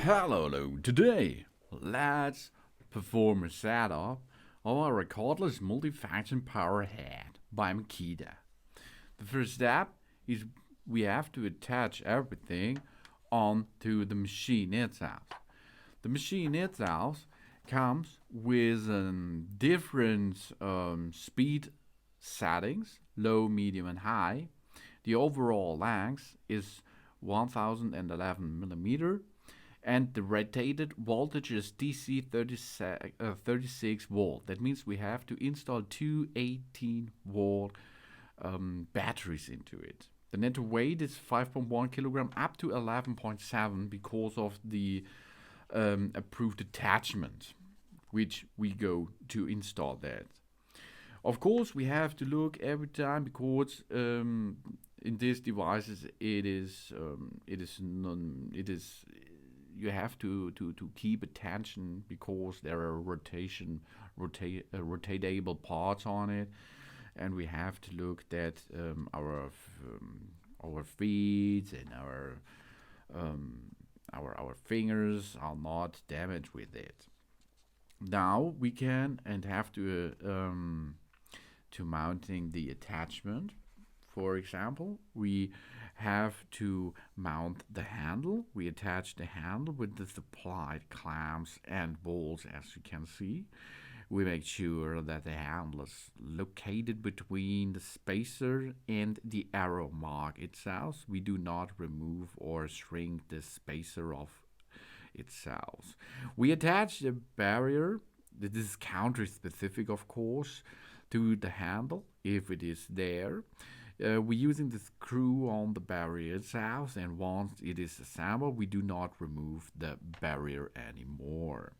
Hello. Today, let's perform a setup of our cordless multifunction power head by Makita. The first step is we have to attach everything onto the machine itself. The machine itself comes with different speed settings, low, medium, and high. The overall length is 1011 millimeter, and the rated voltage is DC 36 volt. That means we have to install two 18-volt batteries into it. The net weight is 5.1 kilogram up to 11.7 because of the approved attachment, which we go to install that. Of course, we have to look every time because in these devices you have to keep attention because there are rotatable parts on it, and we have to look that our feet and our fingers are not damaged with it. Now we can and have to mounting the attachment. For example, we have to mount the handle. We attach the handle with the supplied clamps and bolts, as you can see. We make sure that the handle is located between the spacer and the arrow mark itself. We do not remove or shrink the spacer of itself. We attach the barrier. This is country specific, of course, to the handle if it is there. We're using the screw on the barrier itself, and once it is assembled, we do not remove the barrier anymore.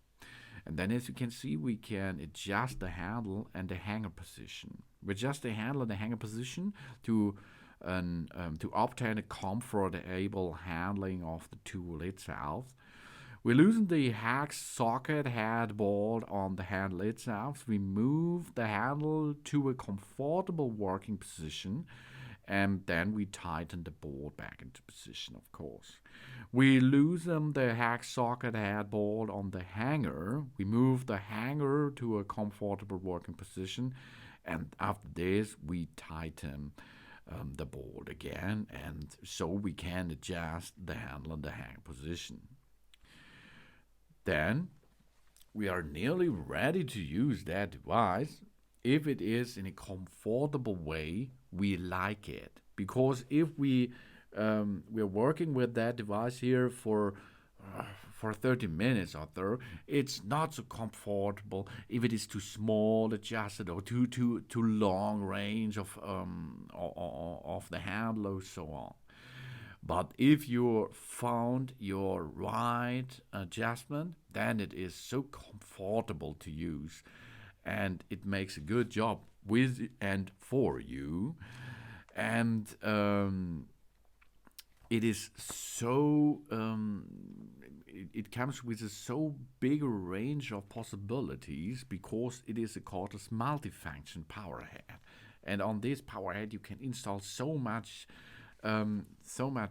And then, as you can see, we can adjust the handle and the hanger position. We adjust the handle and the hanger position to obtain a comfortable handling of the tool itself. We loosen the hex socket head bolt on the handle itself. We move the handle to a comfortable working position, and then we tighten the bolt back into position, of course. We loosen the hex socket head bolt on the hanger. We move the hanger to a comfortable working position, and after this we tighten the bolt again, and so we can adjust the handle and the hanger position. Then we are nearly ready to use that device if it is in a comfortable way we like it. Because if we're working with that device here for 30 minutes or so, it's not so comfortable if it is too small adjusted or too long range of the handle or so on. But if you found your right adjustment, then it is so comfortable to use, and it makes a good job with and for you. And it is so it comes with a so big range of possibilities because it is a cordless multifunction power head, and on this power head you can install so much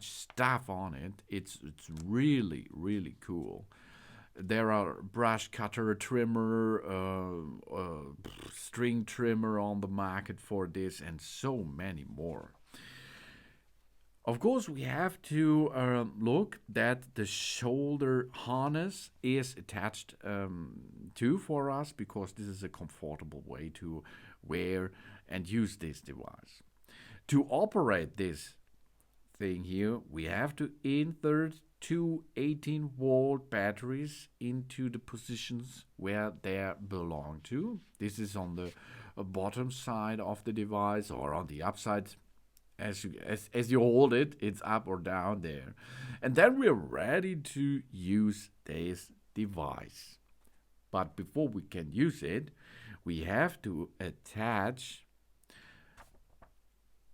stuff on it. It's really cool. There are brush cutter, trimmer, string trimmer on the market for this, and so many more. Of course, we have to look that the shoulder harness is attached to for us, because this is a comfortable way to wear and use this device. To operate this thing here, we have to insert two 18-volt batteries into the positions where they belong to. This is on the bottom side of the device, or on the upside. As you hold it, it's up or down there. And then we're ready to use this device. But before we can use it, we have to attach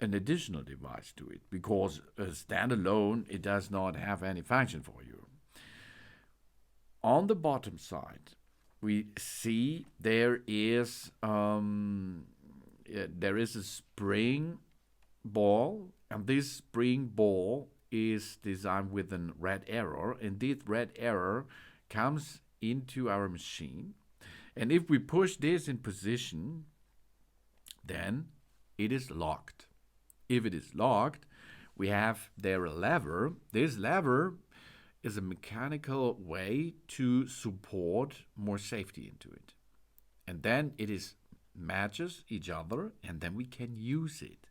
an additional device to it, because standalone it does not have any function for you. On the bottom side, we see there is a spring ball, and this spring ball is designed with a red arrow, and this red arrow comes into our machine. And if we push this in position, then it is locked. If it is locked, we have there a lever. This lever is a mechanical way to support more safety into it. And then it is matches each other, and then we can use it.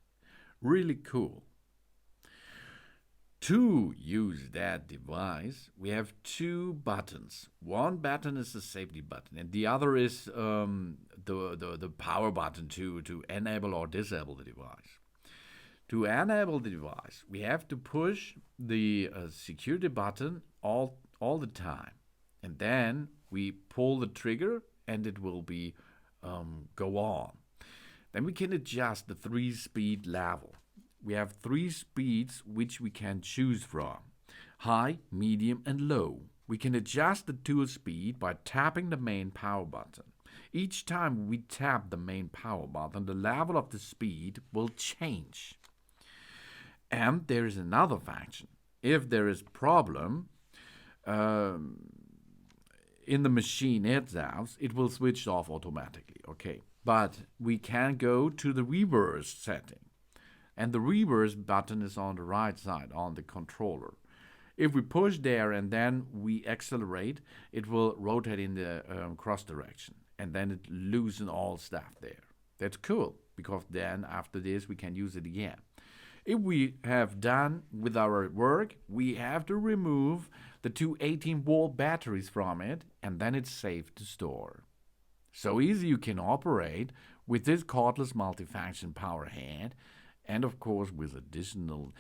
Really cool. To use that device, we have two buttons. One button is the safety button, and the other is the power button to enable or disable the device. To enable the device, we have to push the security button all the time, and then we pull the trigger, and it will be go on. Then we can adjust the 3-speed level. We have 3 speeds which we can choose from: high, medium, and low. We can adjust the tool speed by tapping the main power button. Each time we tap the main power button, the level of the speed will change. And there is another function. If there is problem in the machine itself, it will switch off automatically. Okay, but we can go to the reverse setting. And the reverse button is on the right side on the controller. If we push there and then we accelerate, it will rotate in the cross direction. And then it loosens all stuff there. That's cool, because then after this we can use it again. If we have done with our work, we have to remove the two 18-volt batteries from it, and then it's safe to store. So easy you can operate with this cordless multifunction power head, and of course with additional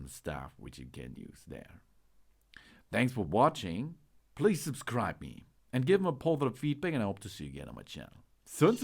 stuff which you can use there. Thanks for watching. Please subscribe me and give me a positive feedback, and I hope to see you again on my channel. Soon.